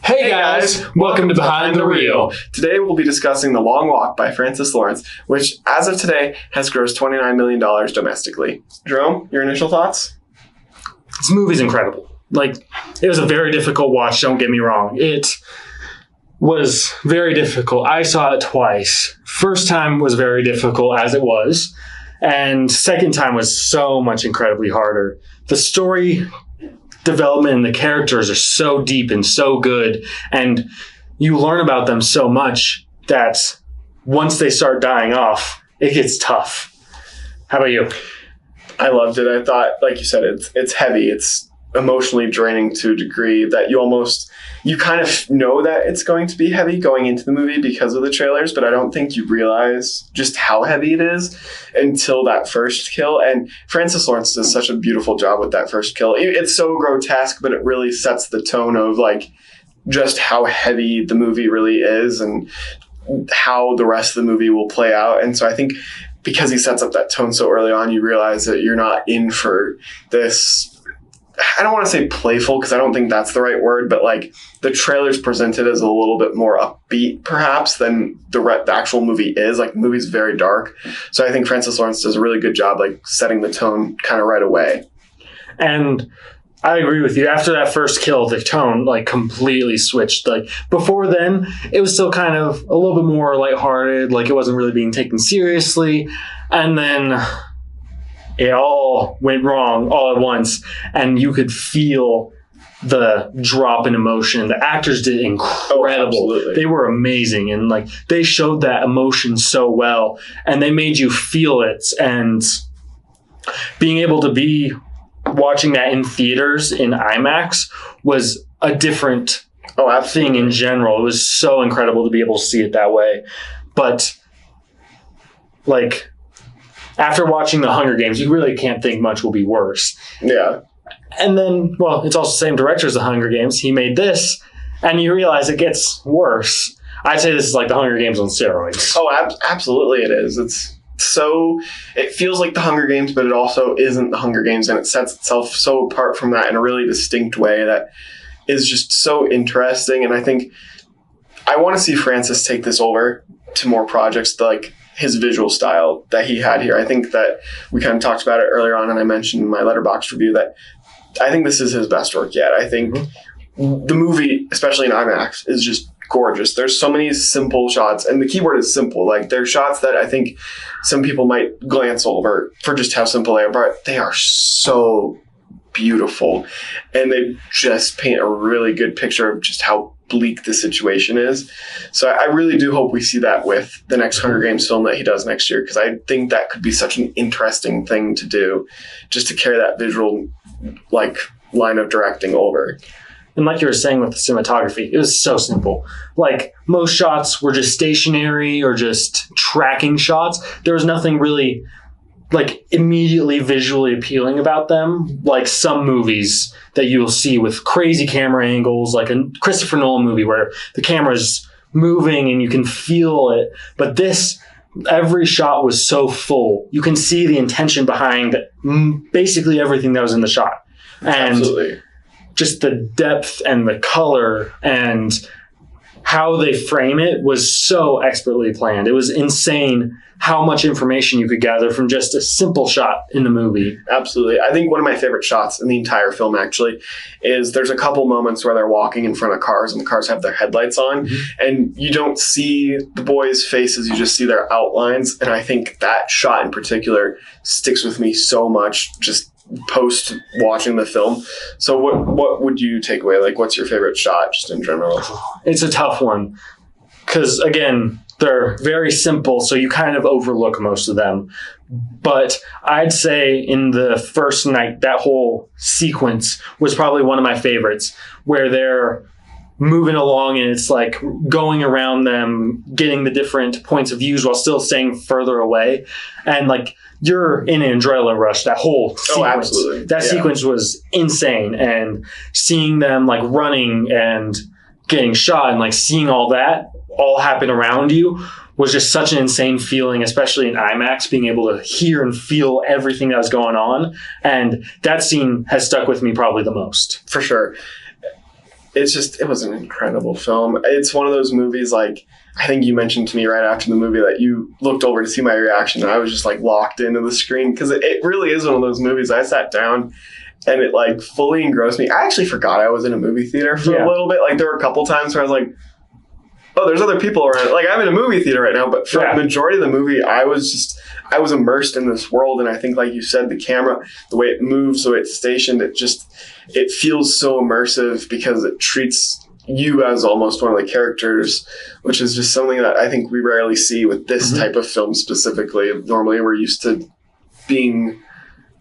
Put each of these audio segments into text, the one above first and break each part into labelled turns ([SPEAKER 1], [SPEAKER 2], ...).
[SPEAKER 1] Hey guys, welcome to Behind the Reel.
[SPEAKER 2] Today we'll be discussing The Long Walk by Francis Lawrence, which as of today has grossed $29 million domestically. Jerome, your initial thoughts?
[SPEAKER 1] This movie's incredible. It was a very difficult watch, don't get me wrong. It was very difficult. I saw it twice. First time was very difficult as it was, and second time was so much incredibly harder. The story development and the characters are so deep and so good, and you learn about them so much that once they start dying off, it gets tough. How about you?
[SPEAKER 2] I loved it. I thought, like you said, it's heavy. It's emotionally draining to a degree that you kind of know that it's going to be heavy going into the movie because of the trailers, but I don't think you realize just how heavy it is until that first kill. And Francis Lawrence does such a beautiful job with that first kill. It's so grotesque, but it really sets the tone of just how heavy the movie really is and how the rest of the movie will play out. And so I think because he sets up that tone so early on, you realize that you're not in for this. I don't want to say playful because I don't think that's the right word, but the trailers presented as a little bit more upbeat perhaps than the actual movie is. The movie's very dark. So I think Francis Lawrence does a really good job setting the tone kind of right away.
[SPEAKER 1] And I agree with you. After that first kill, the tone completely switched. Before then, it was still kind of a little bit more lighthearted, it wasn't really being taken seriously. And then it all went wrong all at once, and you could feel the drop in emotion. The actors did incredible.
[SPEAKER 2] Oh,
[SPEAKER 1] they were amazing, and they showed that emotion so well, and they made you feel it. And being able to be watching that in theaters in IMAX was a different thing in general. It was so incredible to be able to see it that way. But after watching The Hunger Games, you really can't think much will be worse.
[SPEAKER 2] Yeah.
[SPEAKER 1] And then, it's also the same director as The Hunger Games. He made this, and you realize it gets worse. I'd say this is The Hunger Games on steroids.
[SPEAKER 2] Oh, absolutely it is. It feels like The Hunger Games, but it also isn't The Hunger Games, and it sets itself so apart from that in a really distinct way that is just so interesting. And I think I want to see Francis take this over to more projects his visual style that he had here. I think that we kind of talked about it earlier on, and I mentioned in my Letterboxd review that I think this is his best work yet. I think the movie, especially in IMAX, is just gorgeous. There's so many simple shots, and the keyword is simple. They're shots that I think some people might glance over for just how simple they are, but they are so beautiful, and they just paint a really good picture of just how bleak the situation is. So I really do hope we see that with the next Hunger Games film that he does next year, because I think that could be such an interesting thing to do, just to carry that visual line of directing over.
[SPEAKER 1] And like you were saying with the cinematography, it was so simple. Most shots were just stationary or just tracking shots. There was nothing really immediately visually appealing about them, some movies that you'll see with crazy camera angles, like a Christopher Nolan movie where the camera's moving and you can feel it. But every shot was so full. You can see the intention behind basically everything that was in the shot. And
[SPEAKER 2] absolutely.
[SPEAKER 1] Just the depth and the color and how they frame it was so expertly planned. It was insane how much information you could gather from just a simple shot in the movie.
[SPEAKER 2] Absolutely. I think one of my favorite shots in the entire film actually is there's a couple moments where they're walking in front of cars and the cars have their headlights on, and you don't see the boys' faces, you just see their outlines. And I think that shot in particular sticks with me so much just post watching the film. So what would you take away? What's your favorite shot just in general?
[SPEAKER 1] It's a tough one because, again, they're very simple, so you kind of overlook most of them. But I'd say in the first night, that whole sequence was probably one of my favorites, where they're moving along and it's going around them, getting the different points of views while still staying further away. And you're in an adrenaline rush, that whole sequence.
[SPEAKER 2] Oh, absolutely.
[SPEAKER 1] That sequence was insane. And seeing them running and getting shot and seeing all that all happen around you was just such an insane feeling, especially in IMAX, being able to hear and feel everything that was going on. And that scene has stuck with me probably the most.
[SPEAKER 2] For sure. it was an incredible film. It's one of those movies, like, I think you mentioned to me right after the movie that you looked over to see my reaction, and I was just like locked into the screen, because it really is one of those movies. I sat down and it like fully engrossed me. I actually forgot I was in a movie theater for a little bit. Like, there were a couple times where I was like, oh, there's other people around. Like, I'm in a movie theater right now, but for the majority of the movie, I was immersed in this world. And I think, like you said, the camera, the way it moves, the way it's stationed, it feels so immersive because it treats you as almost one of the characters, which is just something that I think we rarely see with this type of film specifically. Normally, we're used to being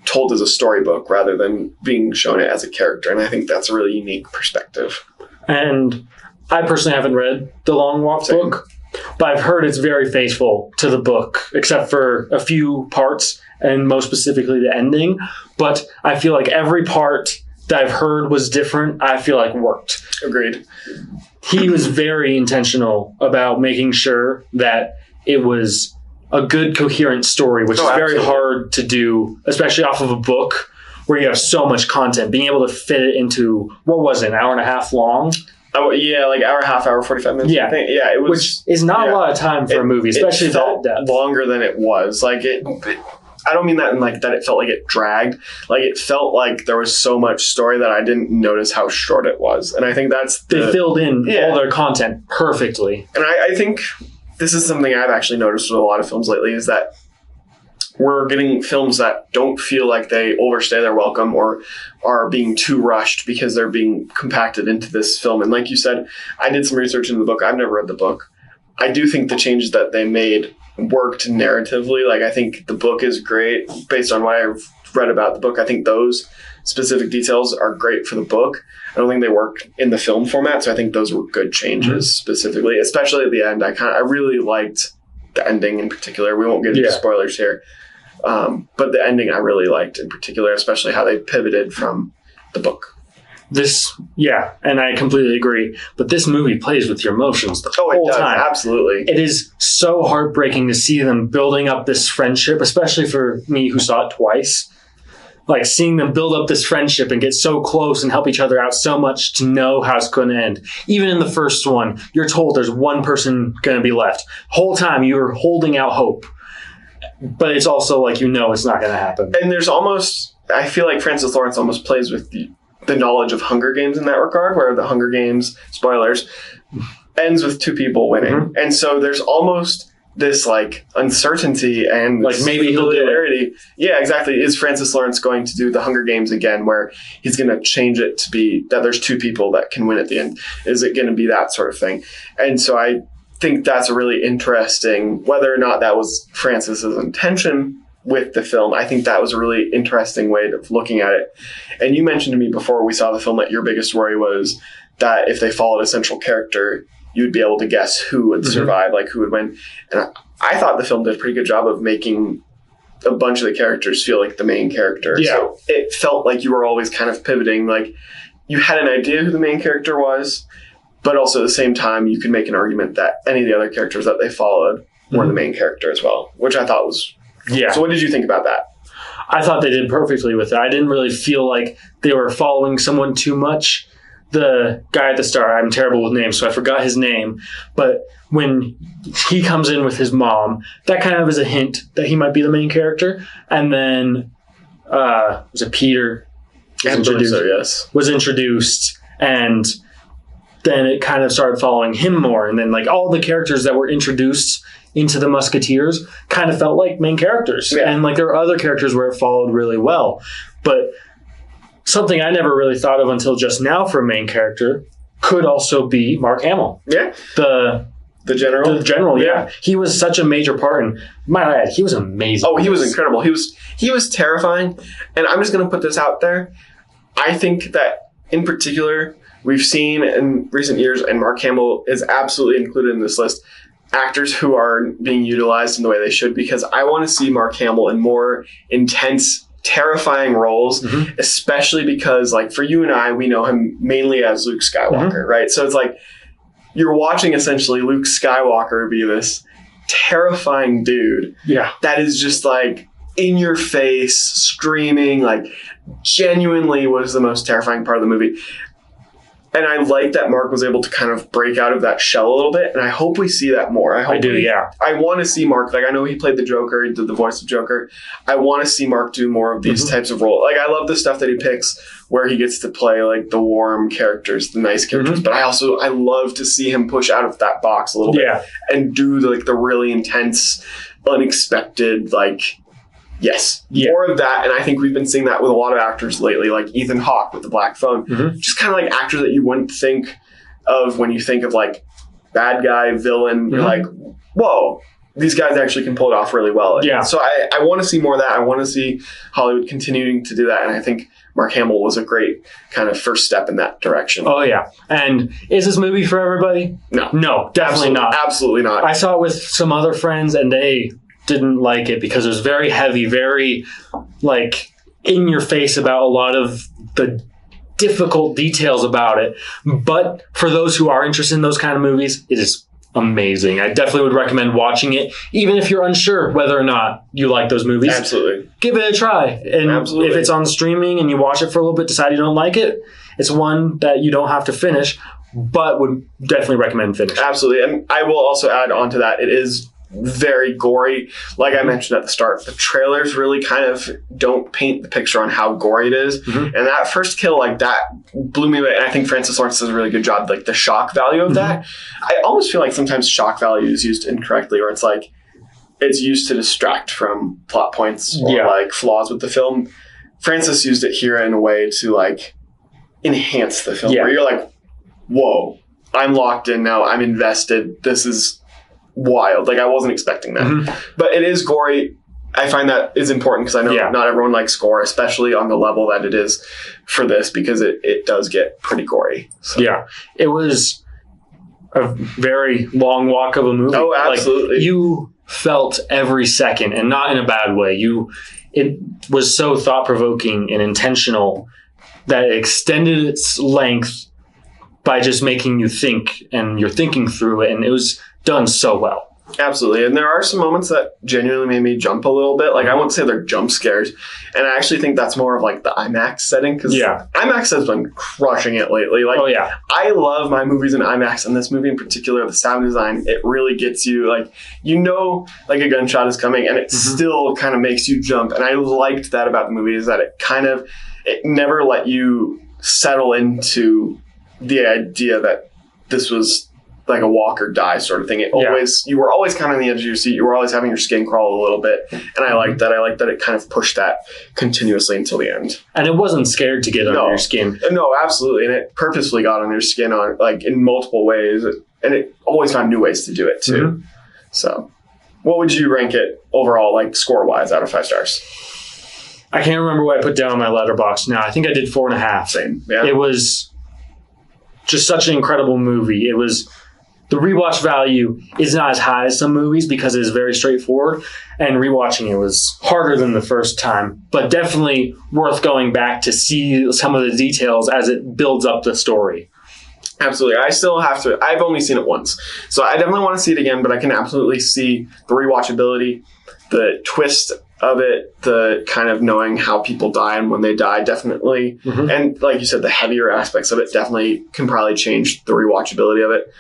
[SPEAKER 2] told as a storybook rather than being shown it as a character. And I think that's a really unique perspective.
[SPEAKER 1] And I personally haven't read The Long Walk book, but I've heard it's very faithful to the book, except for a few parts, and most specifically the ending. But I feel like every part that I've heard was different, I feel like worked.
[SPEAKER 2] Agreed.
[SPEAKER 1] He was very intentional about making sure that it was a good, coherent story, which is very hard to do, especially off of a book where you have so much content. Being able to fit it into, what was it, an hour and a half long?
[SPEAKER 2] Oh, yeah, like hour, 45 minutes.
[SPEAKER 1] Yeah.
[SPEAKER 2] I think. Yeah, it was.
[SPEAKER 1] Which is not a lot of time for a movie, especially
[SPEAKER 2] it felt
[SPEAKER 1] that depth.
[SPEAKER 2] Longer than it was. Like, I don't mean that in like that it felt like it dragged. Like, it felt like there was so much story that I didn't notice how short it was. And I think
[SPEAKER 1] they filled in all their content perfectly.
[SPEAKER 2] And I think this is something I've actually noticed with a lot of films lately, is that we're getting films that don't feel like they overstay their welcome or are being too rushed because they're being compacted into this film. And like you said, I did some research into the book. I've never read the book. I do think the changes that they made worked narratively. Like, I think the book is great based on what I've read about the book. I think those specific details are great for the book. I don't think they work in the film format. So I think those were good changes specifically, especially at the end. I really liked the ending in particular. We won't get into spoilers here. But the ending I really liked in particular, especially how they pivoted from the book.
[SPEAKER 1] And I completely agree. But this movie plays with your emotions the whole time.
[SPEAKER 2] Absolutely.
[SPEAKER 1] It is so heartbreaking to see them building up this friendship, especially for me who saw it twice. Like, seeing them build up this friendship and get so close and help each other out so much to know how it's going to end. Even in the first one, you're told there's one person going to be left. Whole time you're holding out hope. But it's also like, it's not going to happen.
[SPEAKER 2] And there's almost, I feel like Francis Lawrence almost plays with the knowledge of Hunger Games in that regard, where the Hunger Games, spoilers, ends with two people winning. And so there's almost this like uncertainty and
[SPEAKER 1] like maybe he'll do it.
[SPEAKER 2] Yeah, exactly. Is Francis Lawrence going to do the Hunger Games again, where he's going to change it to be that there's two people that can win at the end? Is it going to be that sort of thing? And so I think that's a really interesting, whether or not that was Francis's intention with the film. I think that was a really interesting way of looking at it. And you mentioned to me before we saw the film that your biggest worry was that if they followed a central character, you'd be able to guess who would survive, like who would win. And I thought the film did a pretty good job of making a bunch of the characters feel like the main character.
[SPEAKER 1] Yeah.
[SPEAKER 2] So it felt like you were always kind of pivoting. Like, you had an idea who the main character was, but also at the same time, you could make an argument that any of the other characters that they followed were the main character as well, which I thought was...
[SPEAKER 1] Yeah.
[SPEAKER 2] So what did you think about that?
[SPEAKER 1] I thought they did perfectly with it. I didn't really feel like they were following someone too much. The guy at the start, I'm terrible with names, so I forgot his name. But when he comes in with his mom, that kind of is a hint that he might be the main character. And then, was it Peter? Was introduced, and then it kind of started following him more. And then like all the characters that were introduced into the Musketeers kind of felt like main characters. Yeah. And like there were other characters where it followed really well. But something I never really thought of until just now for a main character could also be Mark Hamill.
[SPEAKER 2] Yeah.
[SPEAKER 1] The
[SPEAKER 2] general?
[SPEAKER 1] The general, yeah. He was such a major part, and might I add, he was amazing.
[SPEAKER 2] Oh, he was incredible. He was terrifying. And I'm just going to put this out there. I think that in particular, we've seen in recent years, and Mark Hamill is absolutely included in this list, actors who are being utilized in the way they should, because I want to see Mark Hamill in more intense, terrifying roles, especially because, like, for you and I, we know him mainly as Luke Skywalker, right? So it's like you're watching essentially Luke Skywalker be this terrifying dude that is just like in your face, screaming, like genuinely was the most terrifying part of the movie. And I like that Mark was able to kind of break out of that shell a little bit, and I hope we see that more. I
[SPEAKER 1] do, yeah.
[SPEAKER 2] I want to see Mark, like I know he played the Joker, he did the voice of Joker. I want to see Mark do more of these types of roles. Like I love the stuff that he picks where he gets to play like the warm characters, the nice characters, but I love to see him push out of that box a little bit and do like the really intense, unexpected, like more of that. And I think we've been seeing that with a lot of actors lately, like Ethan Hawke with The Black Phone. Just kind of like actors that you wouldn't think of when you think of like bad guy, villain. You're like, whoa, these guys actually can pull it off really well. And so I want to see more of that. I want to see Hollywood continuing to do that. And I think Mark Hamill was a great kind of first step in that direction.
[SPEAKER 1] Oh, yeah. And is this movie for everybody? No, definitely not.
[SPEAKER 2] Absolutely not.
[SPEAKER 1] I saw it with some other friends, and they didn't like it because it was very heavy, very like in your face about a lot of the difficult details about it. But for those who are interested in those kind of movies, it is amazing. I definitely would recommend watching it, even if you're unsure whether or not you like those movies.
[SPEAKER 2] Absolutely.
[SPEAKER 1] Give it a try. And if it's on streaming and you watch it for a little bit, decide you don't like it, it's one that you don't have to finish, but would definitely recommend finish.
[SPEAKER 2] Absolutely. And I will also add on to that, it is very gory. Like I mentioned at the start, the trailers really kind of don't paint the picture on how gory it is. And that first kill, like that blew me away. And I think Francis Lawrence does a really good job, like the shock value of that. I almost feel like sometimes shock value is used incorrectly, or it's like it's used to distract from plot points or like flaws with the film. Francis used it here in a way to like enhance the film, where you're like, whoa, I'm locked in now. I'm invested. This is wild. Like I wasn't expecting that. But it is gory. I find that is important because I know not everyone likes gore, especially on the level that it is for this, because it does get pretty gory. So.
[SPEAKER 1] Yeah. It was a very long walk of a movie.
[SPEAKER 2] Oh, absolutely.
[SPEAKER 1] Like, you felt every second, and not in a bad way. It was so thought-provoking and intentional that it extended its length by just making you think, and you're thinking through it, and it was done so well.
[SPEAKER 2] Absolutely. And there are some moments that genuinely made me jump a little bit. Like I won't say they're jump scares. And I actually think that's more of like the IMAX setting, because IMAX has been crushing it lately. Like I love my movies in IMAX, and this movie in particular, the sound design, it really gets you like, you know, like a gunshot is coming, and it still kind of makes you jump. And I liked that about the movie, is that it never let you settle into the idea that this was like a walk or die sort of thing. You were always kind of on the edge of your seat. You were always having your skin crawl a little bit. And I liked that. I liked that it kind of pushed that continuously until the end. And
[SPEAKER 1] it wasn't scared to get under your skin.
[SPEAKER 2] No, absolutely. And it purposefully got under your skin on like in multiple ways. And it always found new ways to do it too. So what would you rank it overall, like score wise, out of 5 stars?
[SPEAKER 1] I can't remember what I put down on my letterbox now. I think I did 4.5.
[SPEAKER 2] Same. Yeah.
[SPEAKER 1] It was just such an incredible movie. It was, the rewatch value is not as high as some movies because it is very straightforward, and rewatching it was harder than the first time, but definitely worth going back to see some of the details as it builds up the story.
[SPEAKER 2] Absolutely. I still have to, I've only seen it once, so I definitely want to see it again, but I can absolutely see the rewatchability, the twist of it, the kind of knowing how people die and when they die, definitely. And like you said, the heavier aspects of it definitely can probably change the rewatchability of it.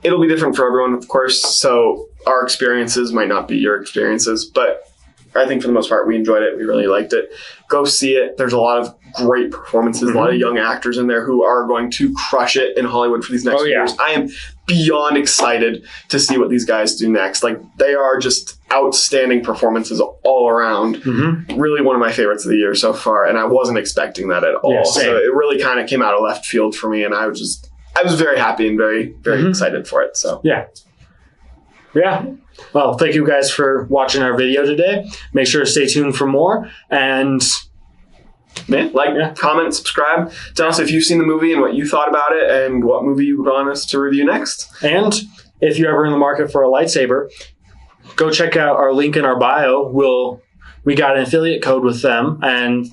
[SPEAKER 2] It'll be different for everyone, of course, so our experiences might not be your experiences, but I think for the most part, we enjoyed it. We really liked it. Go see it. There's a lot of great performances, a lot of young actors in there who are going to crush it in Hollywood for these next few years. I am beyond excited to see what these guys do next. Like, they are just outstanding performances all around. Really one of my favorites of the year so far, and I wasn't expecting that at all. So it really kind of came out of left field for me, and I was very happy and very, very excited for it. So
[SPEAKER 1] yeah. Well, thank you guys for watching our video today. Make sure to stay tuned for more, and comment, subscribe. Tell us if you've seen the movie and what you thought about it and what movie you would want us to review next. And if you're ever in the market for a lightsaber, go check out our link in our bio. We got an affiliate code with them, and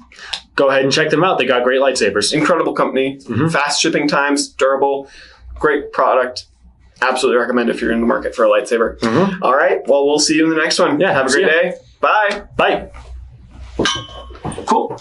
[SPEAKER 1] go ahead and check them out. They got great lightsabers.
[SPEAKER 2] Incredible company, fast shipping times, durable, great product. Absolutely recommend if you're in the market for a lightsaber. All right. Well, we'll see you in the next one.
[SPEAKER 1] Yeah.
[SPEAKER 2] Have a great day. Bye.
[SPEAKER 1] Bye.
[SPEAKER 2] Cool.